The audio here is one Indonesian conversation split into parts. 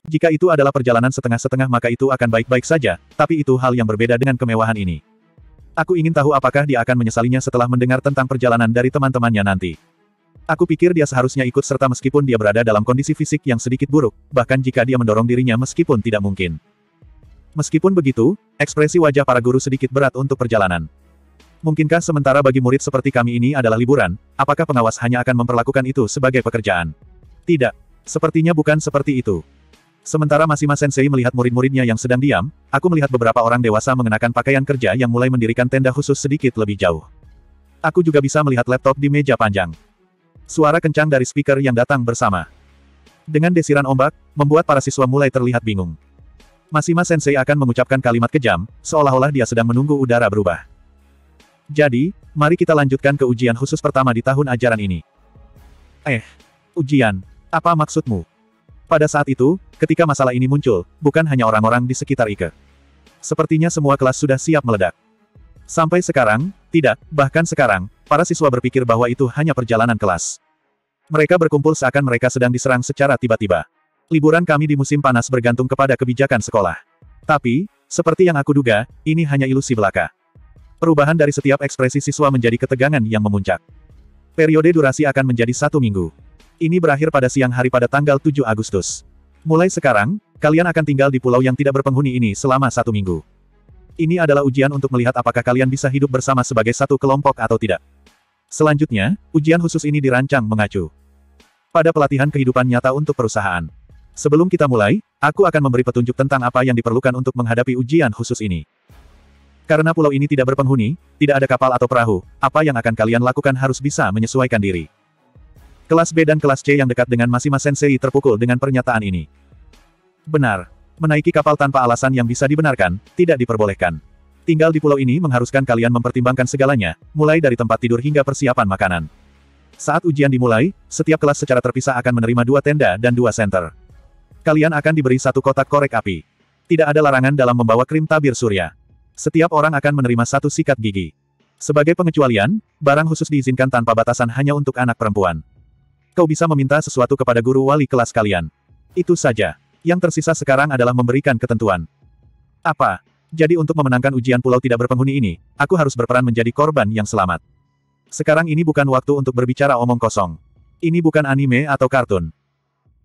Jika itu adalah perjalanan setengah-setengah maka itu akan baik-baik saja, tapi itu hal yang berbeda dengan kemewahan ini. Aku ingin tahu apakah dia akan menyesalinya setelah mendengar tentang perjalanan dari teman-temannya nanti. Aku pikir dia seharusnya ikut serta meskipun dia berada dalam kondisi fisik yang sedikit buruk, bahkan jika dia mendorong dirinya meskipun tidak mungkin. Meskipun begitu, ekspresi wajah para guru sedikit berat untuk perjalanan. Mungkinkah sementara bagi murid seperti kami ini adalah liburan, apakah pengawas hanya akan memperlakukan itu sebagai pekerjaan? Tidak. Sepertinya bukan seperti itu. Sementara Mashima Sensei melihat murid-muridnya yang sedang diam, aku melihat beberapa orang dewasa mengenakan pakaian kerja yang mulai mendirikan tenda khusus sedikit lebih jauh. Aku juga bisa melihat laptop di meja panjang. Suara kencang dari speaker yang datang bersama. Dengan desiran ombak, membuat para siswa mulai terlihat bingung. Mashima Sensei akan mengucapkan kalimat kejam, seolah-olah dia sedang menunggu udara berubah. Jadi, mari kita lanjutkan ke ujian khusus pertama di tahun ajaran ini. Ujian. Apa maksudmu? Pada saat itu, ketika masalah ini muncul, bukan hanya orang-orang di sekitar Ike. Sepertinya semua kelas sudah siap meledak. Sampai sekarang, tidak, bahkan sekarang, para siswa berpikir bahwa itu hanya perjalanan kelas. Mereka berkumpul seakan mereka sedang diserang secara tiba-tiba. Liburan kami di musim panas bergantung kepada kebijakan sekolah. Tapi, seperti yang aku duga, ini hanya ilusi belaka. Perubahan dari setiap ekspresi siswa menjadi ketegangan yang memuncak. Periode durasi akan menjadi 1 minggu. Ini berakhir pada siang hari pada tanggal 7 Agustus. Mulai sekarang, kalian akan tinggal di pulau yang tidak berpenghuni ini selama 1 minggu. Ini adalah ujian untuk melihat apakah kalian bisa hidup bersama sebagai satu kelompok atau tidak. Selanjutnya, ujian khusus ini dirancang mengacu pada pelatihan kehidupan nyata untuk perusahaan. Sebelum kita mulai, aku akan memberi petunjuk tentang apa yang diperlukan untuk menghadapi ujian khusus ini. Karena pulau ini tidak berpenghuni, tidak ada kapal atau perahu, apa yang akan kalian lakukan harus bisa menyesuaikan diri. Kelas B dan kelas C yang dekat dengan Mashima Sensei terpukul dengan pernyataan ini. Benar. Menaiki kapal tanpa alasan yang bisa dibenarkan, tidak diperbolehkan. Tinggal di pulau ini mengharuskan kalian mempertimbangkan segalanya, mulai dari tempat tidur hingga persiapan makanan. Saat ujian dimulai, setiap kelas secara terpisah akan menerima 2 tenda dan 2 senter. Kalian akan diberi 1 kotak korek api. Tidak ada larangan dalam membawa krim tabir surya. Setiap orang akan menerima 1 sikat gigi. Sebagai pengecualian, barang khusus diizinkan tanpa batasan hanya untuk anak perempuan. Kau bisa meminta sesuatu kepada guru wali kelas kalian. Itu saja. Yang tersisa sekarang adalah memberikan ketentuan. Apa? Jadi untuk memenangkan ujian pulau tidak berpenghuni ini, aku harus berperan menjadi korban yang selamat. Sekarang ini bukan waktu untuk berbicara omong kosong. Ini bukan anime atau kartun.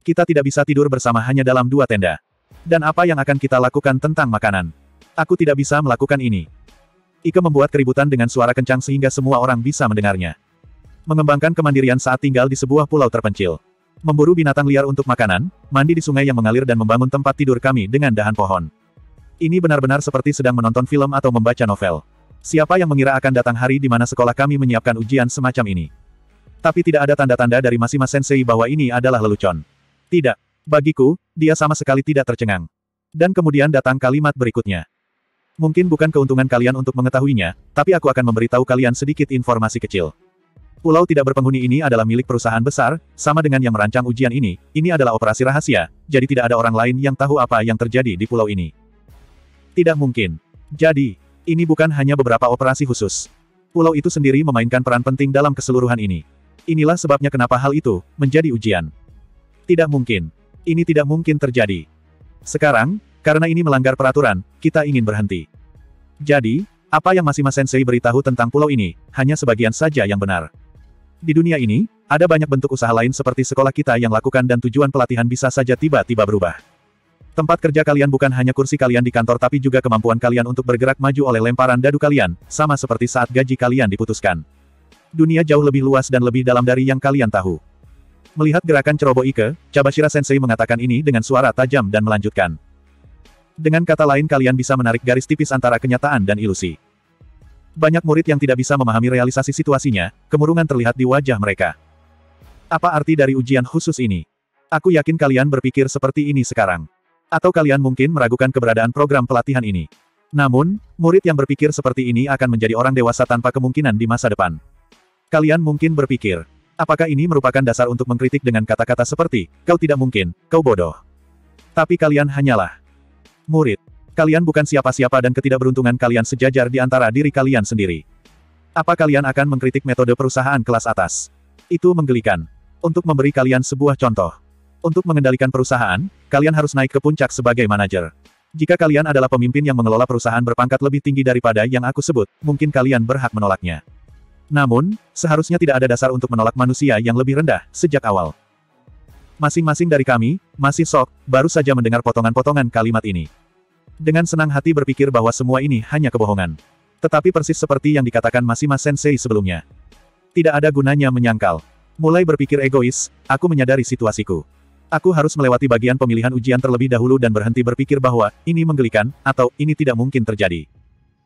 Kita tidak bisa tidur bersama hanya dalam 2 tenda. Dan apa yang akan kita lakukan tentang makanan? Aku tidak bisa melakukan ini. Ike membuat keributan dengan suara kencang sehingga semua orang bisa mendengarnya. Mengembangkan kemandirian saat tinggal di sebuah pulau terpencil. Memburu binatang liar untuk makanan, mandi di sungai yang mengalir dan membangun tempat tidur kami dengan dahan pohon. Ini benar-benar seperti sedang menonton film atau membaca novel. Siapa yang mengira akan datang hari di mana sekolah kami menyiapkan ujian semacam ini? Tapi tidak ada tanda-tanda dari Mashima Sensei bahwa ini adalah lelucon. Tidak. Bagiku, dia sama sekali tidak tercengang. Dan kemudian datang kalimat berikutnya. Mungkin bukan keuntungan kalian untuk mengetahuinya, tapi aku akan memberitahu kalian sedikit informasi kecil. Pulau tidak berpenghuni ini adalah milik perusahaan besar, sama dengan yang merancang ujian ini adalah operasi rahasia, jadi tidak ada orang lain yang tahu apa yang terjadi di pulau ini. Tidak mungkin. Jadi, ini bukan hanya beberapa operasi khusus. Pulau itu sendiri memainkan peran penting dalam keseluruhan ini. Inilah sebabnya kenapa hal itu menjadi ujian. Tidak mungkin. Ini tidak mungkin terjadi. Sekarang, karena ini melanggar peraturan, kita ingin berhenti. Jadi, apa yang Mashima Sensei beritahu tentang pulau ini, hanya sebagian saja yang benar. Di dunia ini, ada banyak bentuk usaha lain seperti sekolah kita yang lakukan dan tujuan pelatihan bisa saja tiba-tiba berubah. Tempat kerja kalian bukan hanya kursi kalian di kantor tapi juga kemampuan kalian untuk bergerak maju oleh lemparan dadu kalian, sama seperti saat gaji kalian diputuskan. Dunia jauh lebih luas dan lebih dalam dari yang kalian tahu. Melihat gerakan ceroboh Ike, Cabashira Sensei mengatakan ini dengan suara tajam dan melanjutkan. Dengan kata lain kalian bisa menarik garis tipis antara kenyataan dan ilusi. Banyak murid yang tidak bisa memahami realisasi situasinya, kemurungan terlihat di wajah mereka. Apa arti dari ujian khusus ini? Aku yakin kalian berpikir seperti ini sekarang. Atau kalian mungkin meragukan keberadaan program pelatihan ini. Namun, murid yang berpikir seperti ini akan menjadi orang dewasa tanpa kemungkinan di masa depan. Kalian mungkin berpikir, apakah ini merupakan dasar untuk mengkritik dengan kata-kata seperti, kau tidak mungkin, kau bodoh. Tapi kalian hanyalah murid. Kalian bukan siapa-siapa dan ketidakberuntungan kalian sejajar di antara diri kalian sendiri. Apa kalian akan mengkritik metode perusahaan kelas atas? Itu menggelikan. Untuk memberi kalian sebuah contoh. Untuk mengendalikan perusahaan, kalian harus naik ke puncak sebagai manajer. Jika kalian adalah pemimpin yang mengelola perusahaan berpangkat lebih tinggi daripada yang aku sebut, mungkin kalian berhak menolaknya. Namun, seharusnya tidak ada dasar untuk menolak manusia yang lebih rendah, sejak awal. Masing-masing dari kami, masih shock, baru saja mendengar potongan-potongan kalimat ini. Dengan senang hati berpikir bahwa semua ini hanya kebohongan. Tetapi persis seperti yang dikatakan Mashima Sensei sebelumnya. Tidak ada gunanya menyangkal. Mulai berpikir egois, aku menyadari situasiku. Aku harus melewati bagian pemilihan ujian terlebih dahulu dan berhenti berpikir bahwa, ini menggelikan, atau, ini tidak mungkin terjadi.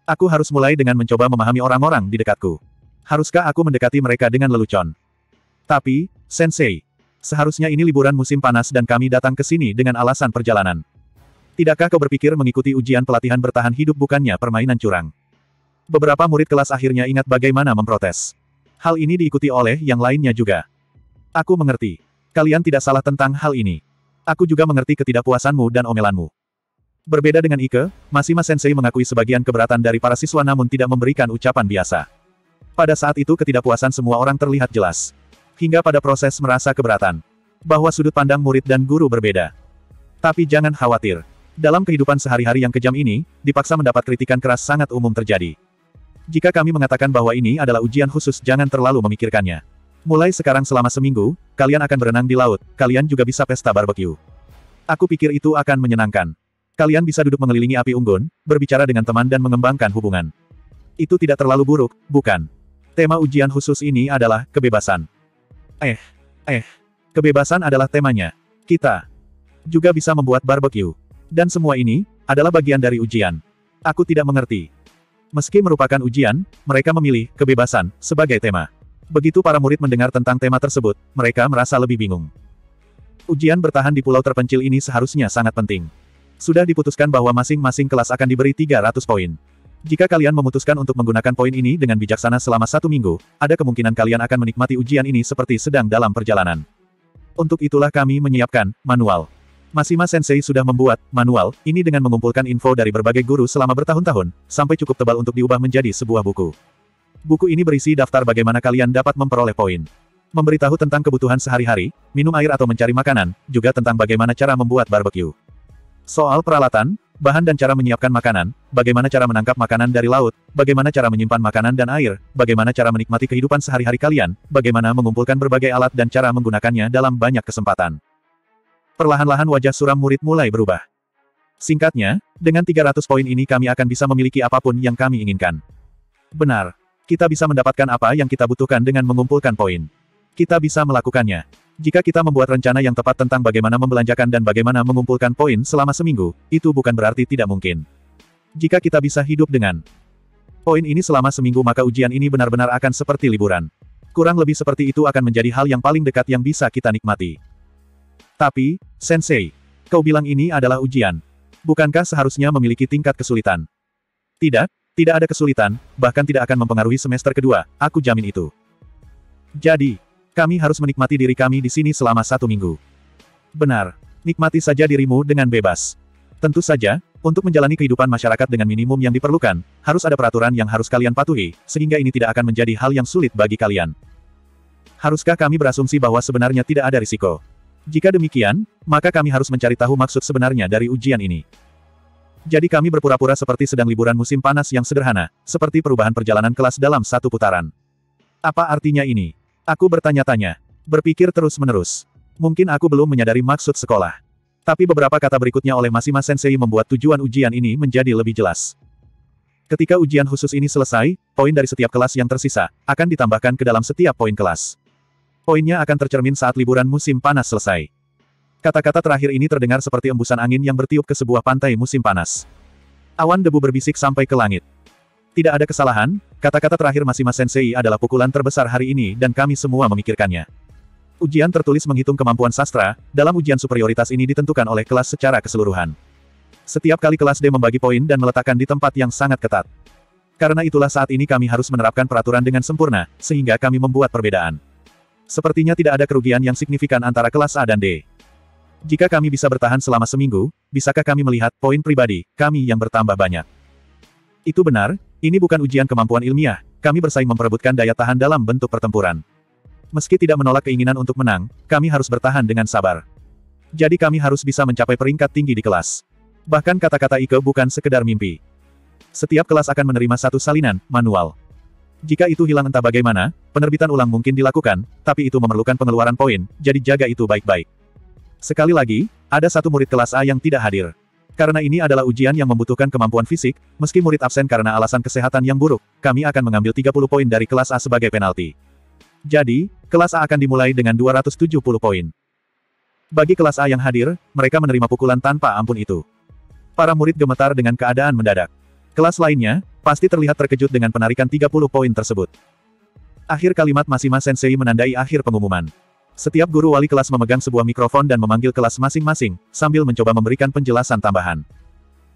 Aku harus mulai dengan mencoba memahami orang-orang di dekatku. Haruskah aku mendekati mereka dengan lelucon? Tapi, Sensei, seharusnya ini liburan musim panas dan kami datang ke sini dengan alasan perjalanan. Tidakkah kau berpikir mengikuti ujian pelatihan bertahan hidup bukannya permainan curang? Beberapa murid kelas akhirnya ingat bagaimana memprotes. Hal ini diikuti oleh yang lainnya juga. Aku mengerti. Kalian tidak salah tentang hal ini. Aku juga mengerti ketidakpuasanmu dan omelanmu. Berbeda dengan Ike, Mashima Sensei mengakui sebagian keberatan dari para siswa namun tidak memberikan ucapan biasa. Pada saat itu ketidakpuasan semua orang terlihat jelas. Hingga pada proses merasa keberatan. Bahwa sudut pandang murid dan guru berbeda. Tapi jangan khawatir. Dalam kehidupan sehari-hari yang kejam ini, dipaksa mendapat kritikan keras sangat umum terjadi. Jika kami mengatakan bahwa ini adalah ujian khusus jangan terlalu memikirkannya. Mulai sekarang selama seminggu, kalian akan berenang di laut, kalian juga bisa pesta barbecue. Aku pikir itu akan menyenangkan. Kalian bisa duduk mengelilingi api unggun, berbicara dengan teman dan mengembangkan hubungan. Itu tidak terlalu buruk, bukan? Tema ujian khusus ini adalah kebebasan. Kebebasan adalah temanya. Kita juga bisa membuat barbecue. Dan semua ini adalah bagian dari ujian. Aku tidak mengerti. Meski merupakan ujian, mereka memilih kebebasan sebagai tema. Begitu para murid mendengar tentang tema tersebut, mereka merasa lebih bingung. Ujian bertahan di pulau terpencil ini seharusnya sangat penting. Sudah diputuskan bahwa masing-masing kelas akan diberi 300 poin. Jika kalian memutuskan untuk menggunakan poin ini dengan bijaksana selama 1 minggu, ada kemungkinan kalian akan menikmati ujian ini seperti sedang dalam perjalanan. Untuk itulah kami menyiapkan manual. Mashima Sensei sudah membuat manual ini dengan mengumpulkan info dari berbagai guru selama bertahun-tahun, sampai cukup tebal untuk diubah menjadi sebuah buku. Buku ini berisi daftar bagaimana kalian dapat memperoleh poin. Memberitahu tentang kebutuhan sehari-hari, minum air atau mencari makanan, juga tentang bagaimana cara membuat barbecue. Soal peralatan, bahan dan cara menyiapkan makanan, bagaimana cara menangkap makanan dari laut, bagaimana cara menyimpan makanan dan air, bagaimana cara menikmati kehidupan sehari-hari kalian, bagaimana mengumpulkan berbagai alat dan cara menggunakannya dalam banyak kesempatan. Perlahan-lahan wajah suram murid mulai berubah. Singkatnya, dengan 300 poin ini kami akan bisa memiliki apapun yang kami inginkan. Benar. Kita bisa mendapatkan apa yang kita butuhkan dengan mengumpulkan poin. Kita bisa melakukannya. Jika kita membuat rencana yang tepat tentang bagaimana membelanjakan dan bagaimana mengumpulkan poin selama seminggu, itu bukan berarti tidak mungkin. Jika kita bisa hidup dengan poin ini selama seminggu maka ujian ini benar-benar akan seperti liburan. Kurang lebih seperti itu akan menjadi hal yang paling dekat yang bisa kita nikmati. Tapi, Sensei, kau bilang ini adalah ujian. Bukankah seharusnya memiliki tingkat kesulitan? Tidak. Tidak ada kesulitan, bahkan tidak akan mempengaruhi semester kedua, aku jamin itu. Jadi, kami harus menikmati diri kami di sini selama 1 minggu. Benar, nikmati saja dirimu dengan bebas. Tentu saja, untuk menjalani kehidupan masyarakat dengan minimum yang diperlukan, harus ada peraturan yang harus kalian patuhi, sehingga ini tidak akan menjadi hal yang sulit bagi kalian. Haruskah kami berasumsi bahwa sebenarnya tidak ada risiko? Jika demikian, maka kami harus mencari tahu maksud sebenarnya dari ujian ini. Jadi kami berpura-pura seperti sedang liburan musim panas yang sederhana, seperti perubahan perjalanan kelas dalam 1 putaran. Apa artinya ini? Aku bertanya-tanya. Berpikir terus-menerus. Mungkin aku belum menyadari maksud sekolah. Tapi beberapa kata berikutnya oleh Mashima Sensei membuat tujuan ujian ini menjadi lebih jelas. Ketika ujian khusus ini selesai, poin dari setiap kelas yang tersisa, akan ditambahkan ke dalam setiap poin kelas. Poinnya akan tercermin saat liburan musim panas selesai. Kata-kata terakhir ini terdengar seperti embusan angin yang bertiup ke sebuah pantai musim panas. Awan debu berbisik sampai ke langit. Tidak ada kesalahan, kata-kata terakhir Mashima Sensei adalah pukulan terbesar hari ini dan kami semua memikirkannya. Ujian tertulis menghitung kemampuan sastra, dalam ujian superioritas ini ditentukan oleh kelas secara keseluruhan. Setiap kali kelas D membagi poin dan meletakkan di tempat yang sangat ketat. Karena itulah saat ini kami harus menerapkan peraturan dengan sempurna, sehingga kami membuat perbedaan. Sepertinya tidak ada kerugian yang signifikan antara kelas A dan D. Jika kami bisa bertahan selama seminggu, bisakah kami melihat poin pribadi kami yang bertambah banyak? Itu benar, ini bukan ujian kemampuan ilmiah, kami bersaing memperebutkan daya tahan dalam bentuk pertempuran. Meski tidak menolak keinginan untuk menang, kami harus bertahan dengan sabar. Jadi kami harus bisa mencapai peringkat tinggi di kelas. Bahkan kata-kata Ike bukan sekedar mimpi. Setiap kelas akan menerima satu salinan, manual. Jika itu hilang entah bagaimana, penerbitan ulang mungkin dilakukan, tapi itu memerlukan pengeluaran poin, jadi jaga itu baik-baik. Sekali lagi, ada satu murid kelas A yang tidak hadir. Karena ini adalah ujian yang membutuhkan kemampuan fisik, meski murid absen karena alasan kesehatan yang buruk, kami akan mengambil 30 poin dari kelas A sebagai penalti. Jadi, kelas A akan dimulai dengan 270 poin. Bagi kelas A yang hadir, mereka menerima pukulan tanpa ampun itu. Para murid gemetar dengan keadaan mendadak. Kelas lainnya, pasti terlihat terkejut dengan penarikan 30 poin tersebut. Akhir kalimat Mashima Sensei menandai akhir pengumuman. Setiap guru wali kelas memegang sebuah mikrofon dan memanggil kelas masing-masing, sambil mencoba memberikan penjelasan tambahan.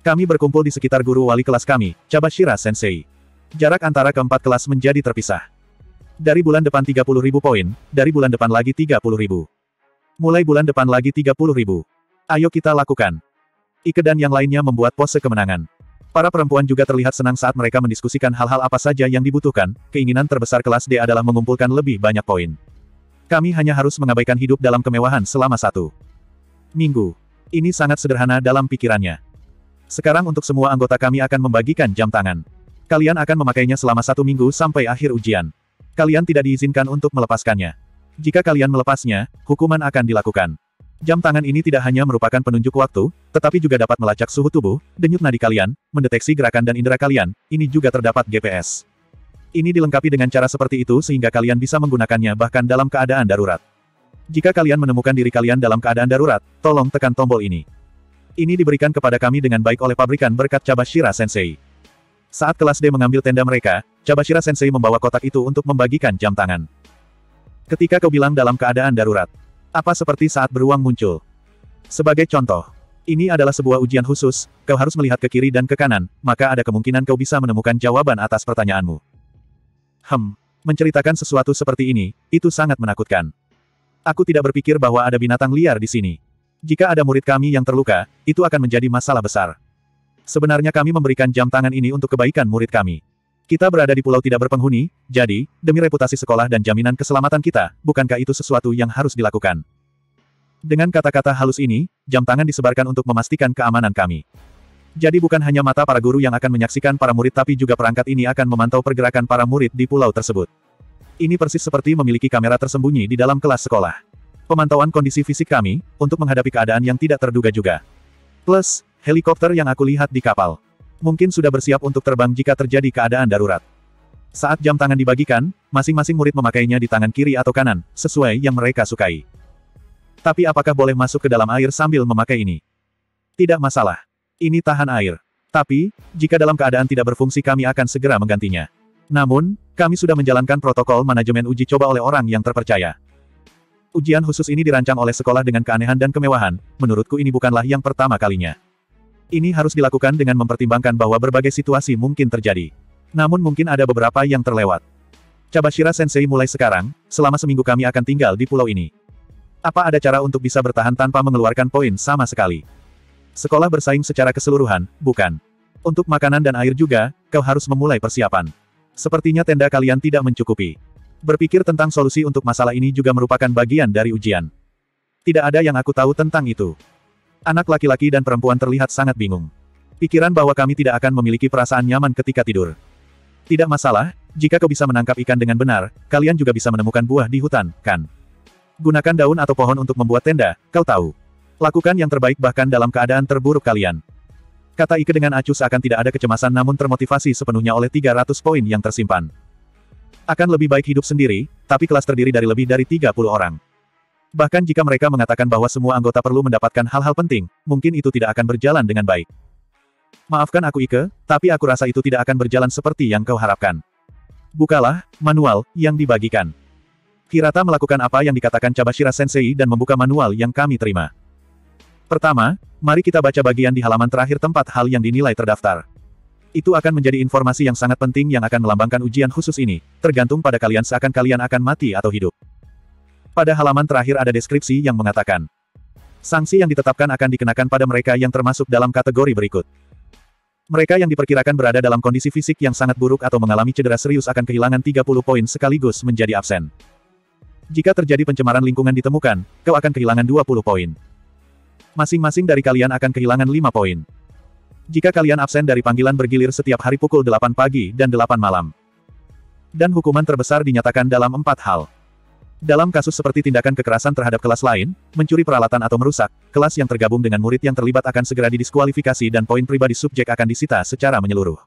Kami berkumpul di sekitar guru wali kelas kami, Cabashira Sensei. Jarak antara keempat kelas menjadi terpisah. Dari bulan depan 30.000 poin, dari bulan depan lagi 30.000. Mulai bulan depan lagi 30.000. Ayo kita lakukan. Ike dan yang lainnya membuat pose kemenangan. Para perempuan juga terlihat senang saat mereka mendiskusikan hal-hal apa saja yang dibutuhkan, keinginan terbesar kelas D adalah mengumpulkan lebih banyak poin. Kami hanya harus mengabaikan hidup dalam kemewahan selama 1 minggu. Ini sangat sederhana dalam pikirannya. Sekarang untuk semua anggota kami akan membagikan jam tangan. Kalian akan memakainya selama 1 minggu sampai akhir ujian. Kalian tidak diizinkan untuk melepaskannya. Jika kalian melepasnya, hukuman akan dilakukan. Jam tangan ini tidak hanya merupakan penunjuk waktu, tetapi juga dapat melacak suhu tubuh, denyut nadi kalian, mendeteksi gerakan dan indera kalian, ini juga terdapat GPS. Ini dilengkapi dengan cara seperti itu sehingga kalian bisa menggunakannya bahkan dalam keadaan darurat. Jika kalian menemukan diri kalian dalam keadaan darurat, tolong tekan tombol ini. Ini diberikan kepada kami dengan baik oleh pabrikan berkat Cabashira Sensei. Saat kelas D mengambil tenda mereka, Cabashira Sensei membawa kotak itu untuk membagikan jam tangan. Ketika kau bilang dalam keadaan darurat, apa seperti saat beruang muncul? Sebagai contoh, ini adalah sebuah ujian khusus, kau harus melihat ke kiri dan ke kanan, maka ada kemungkinan kau bisa menemukan jawaban atas pertanyaanmu. Menceritakan sesuatu seperti ini, itu sangat menakutkan. Aku tidak berpikir bahwa ada binatang liar di sini. Jika ada murid kami yang terluka, itu akan menjadi masalah besar. Sebenarnya kami memberikan jam tangan ini untuk kebaikan murid kami. Kita berada di pulau tidak berpenghuni, jadi, demi reputasi sekolah dan jaminan keselamatan kita, bukankah itu sesuatu yang harus dilakukan? Dengan kata-kata halus ini, jam tangan disebarkan untuk memastikan keamanan kami. Jadi bukan hanya mata para guru yang akan menyaksikan para murid tapi juga perangkat ini akan memantau pergerakan para murid di pulau tersebut. Ini persis seperti memiliki kamera tersembunyi di dalam kelas sekolah. Pemantauan kondisi fisik kami, untuk menghadapi keadaan yang tidak terduga juga. Plus, helikopter yang aku lihat di kapal. Mungkin sudah bersiap untuk terbang jika terjadi keadaan darurat. Saat jam tangan dibagikan, masing-masing murid memakainya di tangan kiri atau kanan, sesuai yang mereka sukai. Tapi apakah boleh masuk ke dalam air sambil memakai ini? Tidak masalah. Ini tahan air. Tapi, jika dalam keadaan tidak berfungsi kami akan segera menggantinya. Namun, kami sudah menjalankan protokol manajemen uji coba oleh orang yang terpercaya. Ujian khusus ini dirancang oleh sekolah dengan keanehan dan kemewahan, menurutku ini bukanlah yang pertama kalinya. Ini harus dilakukan dengan mempertimbangkan bahwa berbagai situasi mungkin terjadi. Namun mungkin ada beberapa yang terlewat. Cabashira Sensei mulai sekarang, selama seminggu kami akan tinggal di pulau ini. Apa ada cara untuk bisa bertahan tanpa mengeluarkan poin sama sekali? Sekolah bersaing secara keseluruhan, bukan? Untuk makanan dan air juga, kau harus memulai persiapan. Sepertinya tenda kalian tidak mencukupi. Berpikir tentang solusi untuk masalah ini juga merupakan bagian dari ujian. Tidak ada yang aku tahu tentang itu. Anak laki-laki dan perempuan terlihat sangat bingung. Pikiran bahwa kami tidak akan memiliki perasaan nyaman ketika tidur. Tidak masalah, jika kau bisa menangkap ikan dengan benar, kalian juga bisa menemukan buah di hutan, kan? Gunakan daun atau pohon untuk membuat tenda, kau tahu. Lakukan yang terbaik bahkan dalam keadaan terburuk kalian. Kata Ike dengan acuh seakan tidak ada kecemasan namun termotivasi sepenuhnya oleh 300 poin yang tersimpan. Akan lebih baik hidup sendiri, tapi kelas terdiri dari lebih dari 30 orang. Bahkan jika mereka mengatakan bahwa semua anggota perlu mendapatkan hal-hal penting, mungkin itu tidak akan berjalan dengan baik. Maafkan aku Ike, tapi aku rasa itu tidak akan berjalan seperti yang kau harapkan. Bukalah manual yang dibagikan. Hirata melakukan apa yang dikatakan Cabashira Sensei dan membuka manual yang kami terima. Pertama, mari kita baca bagian di halaman terakhir tempat hal yang dinilai terdaftar. Itu akan menjadi informasi yang sangat penting yang akan melambangkan ujian khusus ini, tergantung pada kalian seakan kalian akan mati atau hidup. Pada halaman terakhir ada deskripsi yang mengatakan, sanksi yang ditetapkan akan dikenakan pada mereka yang termasuk dalam kategori berikut. Mereka yang diperkirakan berada dalam kondisi fisik yang sangat buruk atau mengalami cedera serius akan kehilangan 30 poin sekaligus menjadi absen. Jika terjadi pencemaran lingkungan ditemukan, kau akan kehilangan 20 poin. Masing-masing dari kalian akan kehilangan 5 poin. Jika kalian absen dari panggilan bergilir setiap hari pukul 8 pagi dan 8 malam. Dan hukuman terbesar dinyatakan dalam 4 hal. Dalam kasus seperti tindakan kekerasan terhadap kelas lain, mencuri peralatan atau merusak, kelas yang tergabung dengan murid yang terlibat akan segera didiskualifikasi dan poin pribadi subjek akan disita secara menyeluruh.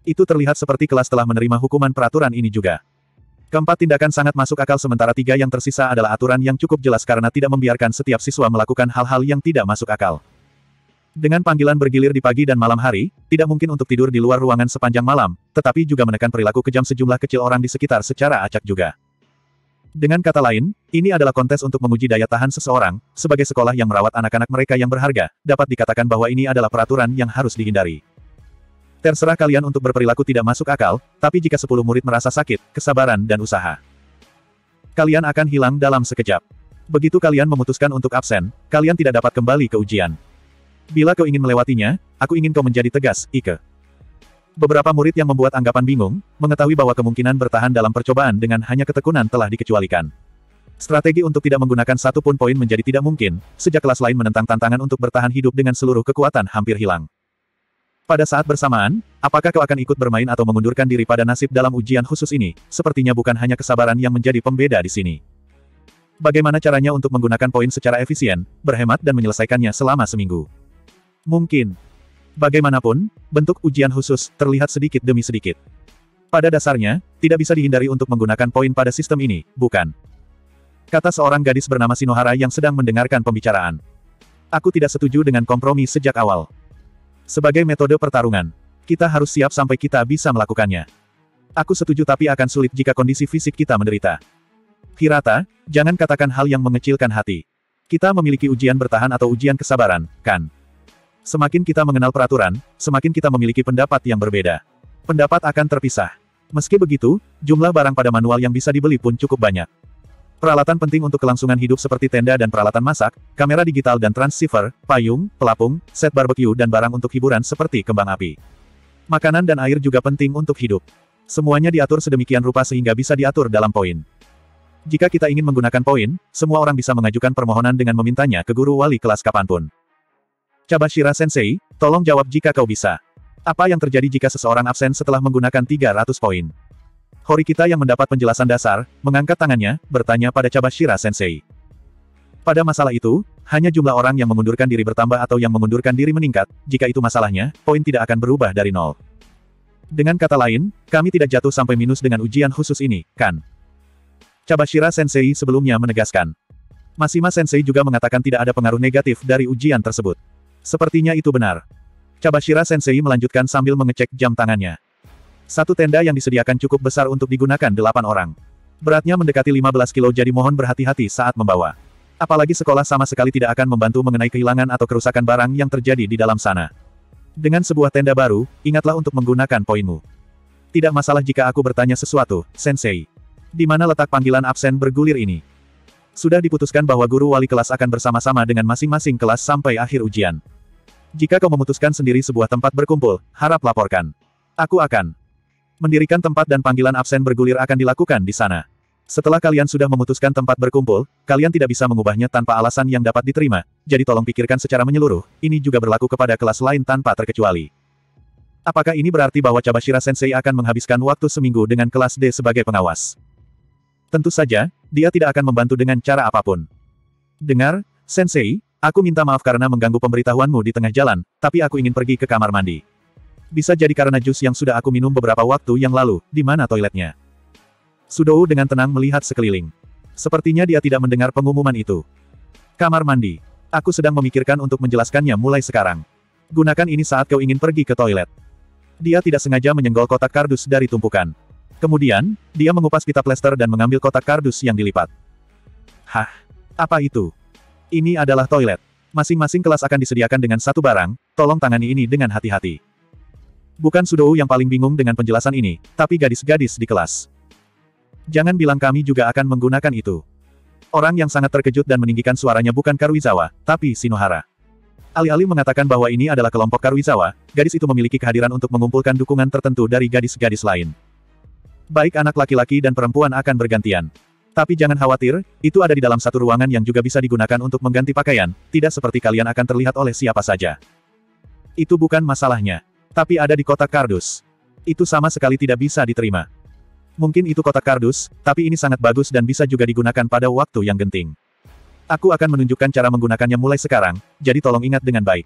Itu terlihat seperti kelas telah menerima hukuman peraturan ini juga. Keempat tindakan sangat masuk akal sementara 3 yang tersisa adalah aturan yang cukup jelas karena tidak membiarkan setiap siswa melakukan hal-hal yang tidak masuk akal. Dengan panggilan bergilir di pagi dan malam hari, tidak mungkin untuk tidur di luar ruangan sepanjang malam, tetapi juga menekan perilaku kejam sejumlah kecil orang di sekitar secara acak juga. Dengan kata lain, ini adalah kontes untuk menguji daya tahan seseorang, sebagai sekolah yang merawat anak-anak mereka yang berharga, dapat dikatakan bahwa ini adalah peraturan yang harus dihindari. Terserah kalian untuk berperilaku tidak masuk akal, tapi jika 10 murid merasa sakit, kesabaran dan usaha, kalian akan hilang dalam sekejap. Begitu kalian memutuskan untuk absen, kalian tidak dapat kembali ke ujian. Bila kau ingin melewatinya, aku ingin kau menjadi tegas, Ike. Beberapa murid yang membuat anggapan bingung, mengetahui bahwa kemungkinan bertahan dalam percobaan dengan hanya ketekunan telah dikecualikan. Strategi untuk tidak menggunakan satu pun poin menjadi tidak mungkin, sejak kelas lain menentang tantangan untuk bertahan hidup dengan seluruh kekuatan hampir hilang. Pada saat bersamaan, apakah kau akan ikut bermain atau mengundurkan diri pada nasib dalam ujian khusus ini? Sepertinya bukan hanya kesabaran yang menjadi pembeda di sini. Bagaimana caranya untuk menggunakan poin secara efisien, berhemat dan menyelesaikannya selama seminggu? Mungkin. Bagaimanapun, bentuk ujian khusus terlihat sedikit demi sedikit. Pada dasarnya, tidak bisa dihindari untuk menggunakan poin pada sistem ini, bukan? Kata seorang gadis bernama Shinohara yang sedang mendengarkan pembicaraan. Aku tidak setuju dengan kompromi sejak awal. Sebagai metode pertarungan, kita harus siap sampai kita bisa melakukannya. Aku setuju tapi akan sulit jika kondisi fisik kita menderita. Hirata, jangan katakan hal yang mengecilkan hati. Kita memiliki ujian bertahan atau ujian kesabaran, kan? Semakin kita mengenal peraturan, semakin kita memiliki pendapat yang berbeda. Pendapat akan terpisah. Meski begitu, jumlah barang pada manual yang bisa dibeli pun cukup banyak. Peralatan penting untuk kelangsungan hidup seperti tenda dan peralatan masak, kamera digital dan transceiver, payung, pelapung, set barbecue dan barang untuk hiburan seperti kembang api. Makanan dan air juga penting untuk hidup. Semuanya diatur sedemikian rupa sehingga bisa diatur dalam poin. Jika kita ingin menggunakan poin, semua orang bisa mengajukan permohonan dengan memintanya ke guru wali kelas kapanpun. Cabashira Sensei, tolong jawab jika kau bisa. Apa yang terjadi jika seseorang absen setelah menggunakan 300 poin? Horikita yang mendapat penjelasan dasar, mengangkat tangannya, bertanya pada Cabashira Sensei. Pada masalah itu, hanya jumlah orang yang mengundurkan diri bertambah atau yang mengundurkan diri meningkat, jika itu masalahnya, poin tidak akan berubah dari nol. Dengan kata lain, kami tidak jatuh sampai minus dengan ujian khusus ini, kan? Cabashira Sensei sebelumnya menegaskan. Mashima Sensei juga mengatakan tidak ada pengaruh negatif dari ujian tersebut. Sepertinya itu benar. Cabashira Sensei melanjutkan sambil mengecek jam tangannya. Satu tenda yang disediakan cukup besar untuk digunakan 8 orang. Beratnya mendekati 15 kilo jadi mohon berhati-hati saat membawa. Apalagi sekolah sama sekali tidak akan membantu mengenai kehilangan atau kerusakan barang yang terjadi di dalam sana. Dengan sebuah tenda baru, ingatlah untuk menggunakan poinmu. Tidak masalah jika aku bertanya sesuatu, Sensei. Di mana letak panggilan absen bergulir ini? Sudah diputuskan bahwa guru wali kelas akan bersama-sama dengan masing-masing kelas sampai akhir ujian. Jika kau memutuskan sendiri sebuah tempat berkumpul, harap laporkan. Aku akan mendirikan tempat dan panggilan absen bergulir akan dilakukan di sana. Setelah kalian sudah memutuskan tempat berkumpul, kalian tidak bisa mengubahnya tanpa alasan yang dapat diterima, jadi tolong pikirkan secara menyeluruh, ini juga berlaku kepada kelas lain tanpa terkecuali. Apakah ini berarti bahwa Cabashira Sensei akan menghabiskan waktu seminggu dengan kelas D sebagai pengawas? Tentu saja, dia tidak akan membantu dengan cara apapun. Dengar, Sensei, aku minta maaf karena mengganggu pemberitahuanmu di tengah jalan, tapi aku ingin pergi ke kamar mandi. Bisa jadi karena jus yang sudah aku minum beberapa waktu yang lalu, di mana toiletnya? Sudou dengan tenang melihat sekeliling. Sepertinya dia tidak mendengar pengumuman itu. Kamar mandi. Aku sedang memikirkan untuk menjelaskannya mulai sekarang. Gunakan ini saat kau ingin pergi ke toilet. Dia tidak sengaja menyenggol kotak kardus dari tumpukan. Kemudian, dia mengupas pita plester dan mengambil kotak kardus yang dilipat. Hah? Apa itu? Ini adalah toilet. Masing-masing kelas akan disediakan dengan satu barang, tolong tangani ini dengan hati-hati. Bukan Sudou yang paling bingung dengan penjelasan ini, tapi gadis-gadis di kelas. Jangan bilang kami juga akan menggunakan itu. Orang yang sangat terkejut dan meninggikan suaranya bukan Karuizawa, tapi Shinohara. Alih-alih mengatakan bahwa ini adalah kelompok Karuizawa, gadis itu memiliki kehadiran untuk mengumpulkan dukungan tertentu dari gadis-gadis lain. Baik anak laki-laki dan perempuan akan bergantian. Tapi jangan khawatir, itu ada di dalam satu ruangan yang juga bisa digunakan untuk mengganti pakaian, tidak seperti kalian akan terlihat oleh siapa saja. Itu bukan masalahnya. Tapi ada di kotak kardus. Itu sama sekali tidak bisa diterima. Mungkin itu kotak kardus, tapi ini sangat bagus dan bisa juga digunakan pada waktu yang genting. Aku akan menunjukkan cara menggunakannya mulai sekarang, jadi tolong ingat dengan baik.